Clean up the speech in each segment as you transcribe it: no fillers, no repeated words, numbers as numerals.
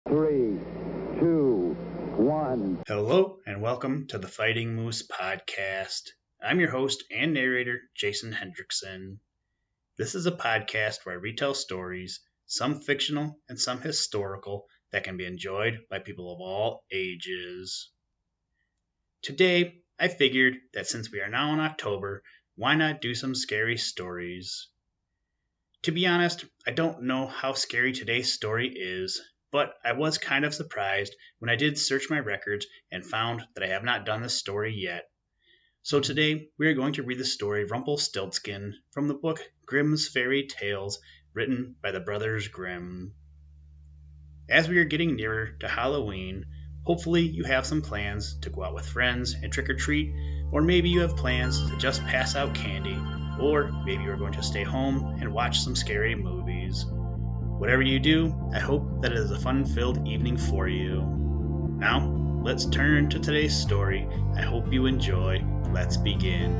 3, 2, 1. Hello and welcome to the Fighting Moose podcast. I'm your host and narrator, Jason Hendrickson. This is a podcast where I retell stories, some fictional and some historical, that can be enjoyed by people of all ages. Today, I figured that since we are now in October, why not do some scary stories? To be honest, I don't know how scary today's story is, but I was kind of surprised when I did search my records and found that I have not done this story yet. So today we are going to read the story Rumpelstiltskin from the book Grimm's Fairy Tales, written by the brothers Grimm. As we are getting nearer to Halloween, hopefully you have some plans to go out with friends and trick or treat, or maybe you have plans to just pass out candy, or maybe you are going to stay home and watch some scary movies. Whatever you do, I hope that it is a fun-filled evening for you. Now, let's turn to today's story. I hope you enjoy. Let's begin.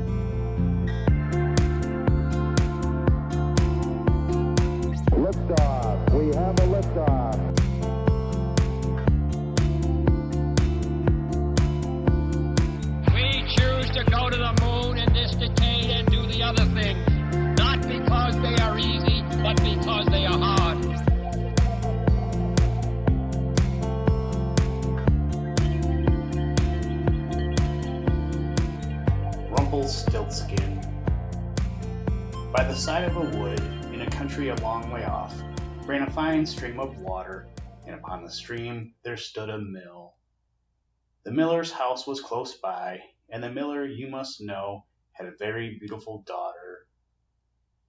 Liftoff. We have a liftoff. We choose to go to the moon in this decade and do the other things, not because they are easy, but because they are hard. Rumpelstiltskin. By the side of a wood, in a country a long way off, ran a fine stream of water, and upon the stream there stood a mill. The miller's house was close by, and the miller, you must know, had a very beautiful daughter.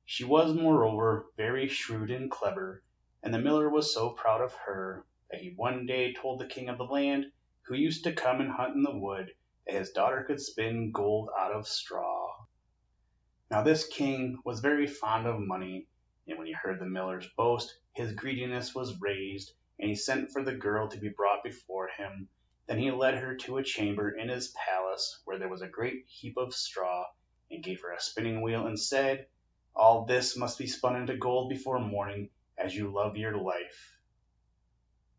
She was, moreover, very shrewd and clever, and the miller was so proud of her that he one day told the king of the land, who used to come and hunt in the wood, that his daughter could spin gold out of straw. Now this king was very fond of money, and when he heard the miller's boast, his greediness was raised, and he sent for the girl to be brought before him. Then he led her to a chamber in his palace, where there was a great heap of straw, and gave her a spinning wheel, and said, "All this must be spun into gold before morning, as you love your life."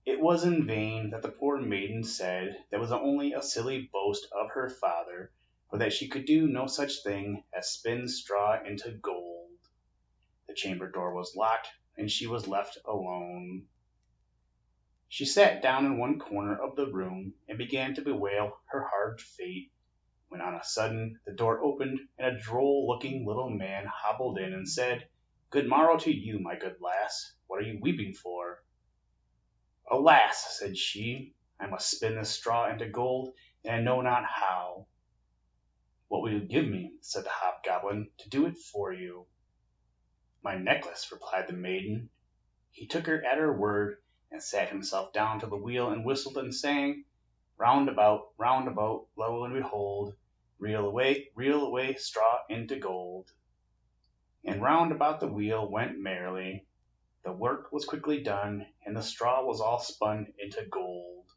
It was in vain that the poor maiden said that was only a silly boast of her father, for that she could do no such thing as spin straw into gold. The chamber door was locked, and she was left alone. She sat down in one corner of the room and began to bewail her hard fate, when on a sudden the door opened, and a droll-looking little man hobbled in and said, "Good morrow to you, my good lass. What are you weeping for?" "Alas," said she, "I must spin this straw into gold, and I know not how." "What will you give me," said the hobgoblin, "to do it for you?" "My necklace," replied the maiden. He took her at her word, and sat himself down to the wheel, and whistled and sang, round about, lo and behold, reel away, straw into gold." And round about the wheel went merrily. The work was quickly done, and the straw was all spun into gold.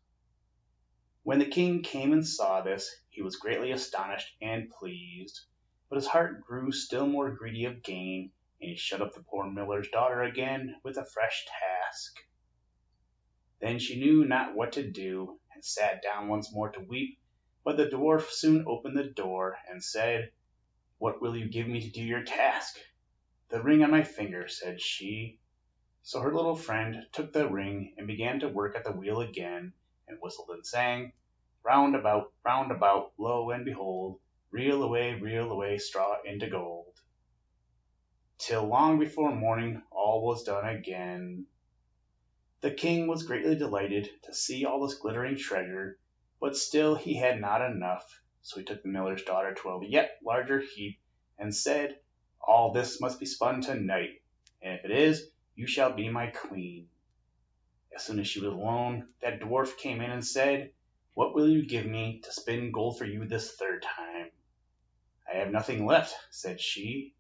When the king came and saw this, he was greatly astonished and pleased, but his heart grew still more greedy of gain, and he shut up the poor miller's daughter again with a fresh task. Then she knew not what to do, and sat down once more to weep, but the dwarf soon opened the door, and said, "What will you give me to do your task?" "The ring on my finger," said she. So her little friend took the ring, and began to work at the wheel again, and whistled and sang, round about, lo and behold, reel away, straw into gold. Till long before morning all was done again. The king was greatly delighted to see all this glittering treasure, but still he had not enough, so he took the miller's daughter to a yet larger heap, and said, "All this must be spun tonight, and if it is, you shall be my queen." As soon as she was alone, that dwarf came in and said, "What will you give me to spin gold for you this third time?" "I have nothing left," said she.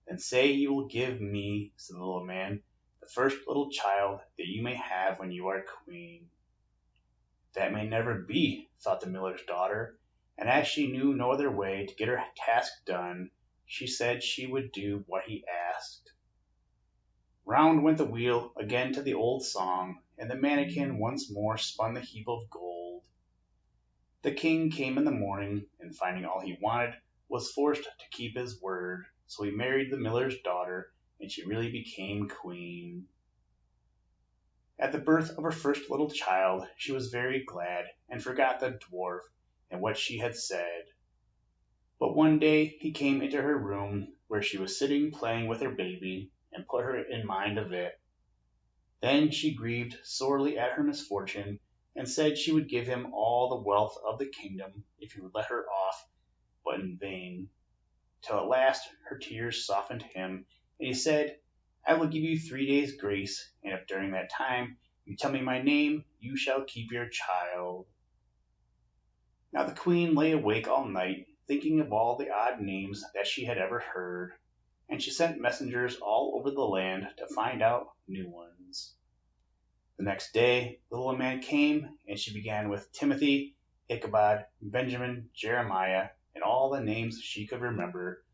"Then say you will give me," said the little man, "the first little child that you may have when you are queen." "That may never be," thought the miller's daughter, and as she knew no other way to get her task done, she said she would do what he asked. Round went the wheel again to the old song, and the mannikin once more spun the heap of gold. The king came in the morning, and finding all he wanted, was forced to keep his word, so he married the miller's daughter, and she really became queen. At the birth of her first little child, she was very glad, and forgot the dwarf and what she had said. But one day he came into her room, where she was sitting playing with her baby, and put her in mind of it. Then she grieved sorely at her misfortune, and said she would give him all the wealth of the kingdom if he would let her off, but in vain, till at last her tears softened him, and he said, I will give you 3 days' grace, and if during that time you tell me my name, you shall keep your child. Now the queen lay awake all night, thinking of all the odd names that she had ever heard, and she sent messengers all over the land to find out new ones. The next day the little man came, and she began with Timothy, Ichabod, Benjamin, Jeremiah, and all the names she could remember,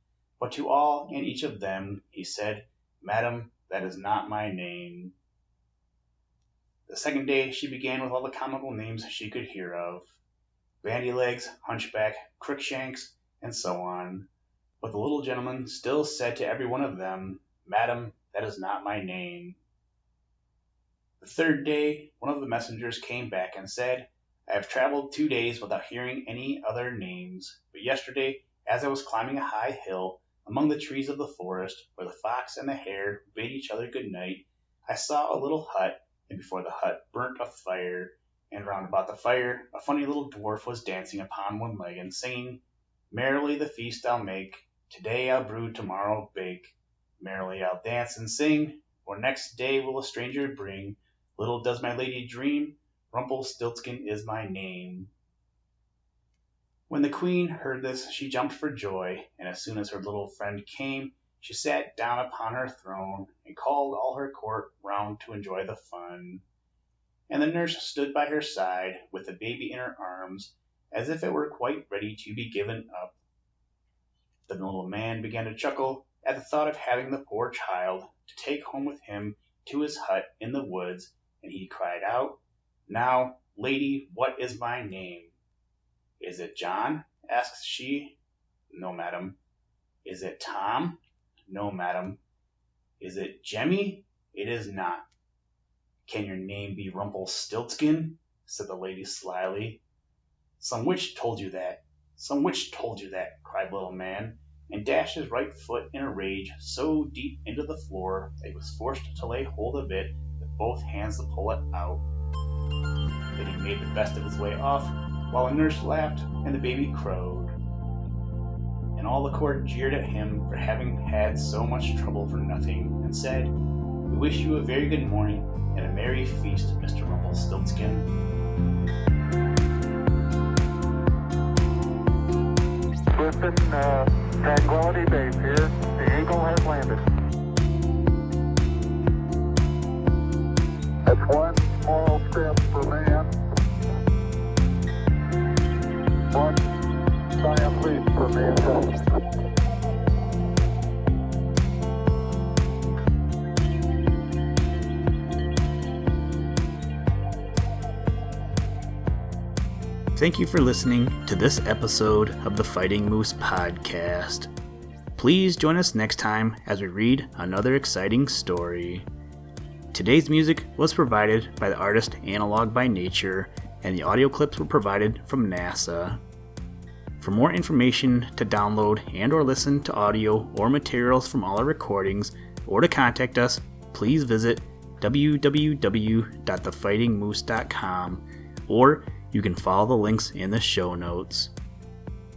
but to all and each of them he said, Madam, that is not my name. The second day she began with all the comical names she could hear of, Bandy-legs, Hunchback, Crookshanks, and so on, but the little gentleman still said to every one of them, Madam, that is not my name. The third day one of the messengers came back and said, I have traveled 2 days without hearing any other names, but yesterday, as I was climbing a high hill among the trees of the forest, where the fox and the hare bade each other good night, I saw a little hut, and before the hut burnt a fire, and round about the fire a funny little dwarf was dancing upon one leg and singing, Merrily the feast I'll make, today I'll brew, tomorrow bake, merrily I'll dance and sing, for next day will a stranger bring, little does my lady dream, Rumpelstiltskin is my name. When the queen heard this, she jumped for joy, and as soon as her little friend came, she sat down upon her throne, and called all her court round to enjoy the fun. And the nurse stood by her side, with the baby in her arms, as if it were quite ready to be given up. The little man began to chuckle at the thought of having the poor child to take home with him to his hut in the woods, and he cried out, Now, lady, what is my name? Is it John? Asked she. No, madam. Is it Tom? No, madam. Is it Jemmy? It is not. Can your name be Rumpelstiltskin? Said the lady slyly. Some witch told you that. Some witch told you that, cried the little man, and dashed his right foot in a rage so deep into the floor that he was forced to lay hold of it with both hands to pull it out. Then he made the best of his way off, while a nurse laughed and the baby crowed. And all the court jeered at him for having had so much trouble for nothing, and said, We wish you a very good morning and a merry feast, Mr. Rumpelstiltskin. Houston, Tranquility Base here. The Eagle has landed. That's one small step for man, one giant leap for mankind. Thank you for listening to this episode of the Fighting Moose podcast. Please join us next time as we read another exciting story. Today's music was provided by the artist Analog by Nature, and the audio clips were provided from NASA. For more information to download and or listen to audio or materials from all our recordings, or to contact us, please visit www.thefightingmoose.com, or you can follow the links in the show notes.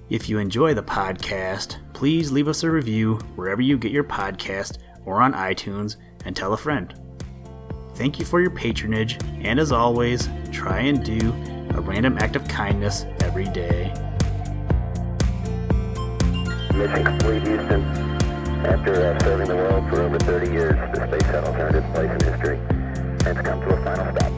If you enjoy the podcast, please leave us a review wherever you get your podcast or on iTunes, and tell a friend. Thank you for your patronage, and as always, try and do a random act of kindness every day. Mission complete, Houston. After serving the world for over 30 years, the space shuttle turned its place in history and has come to a final stop.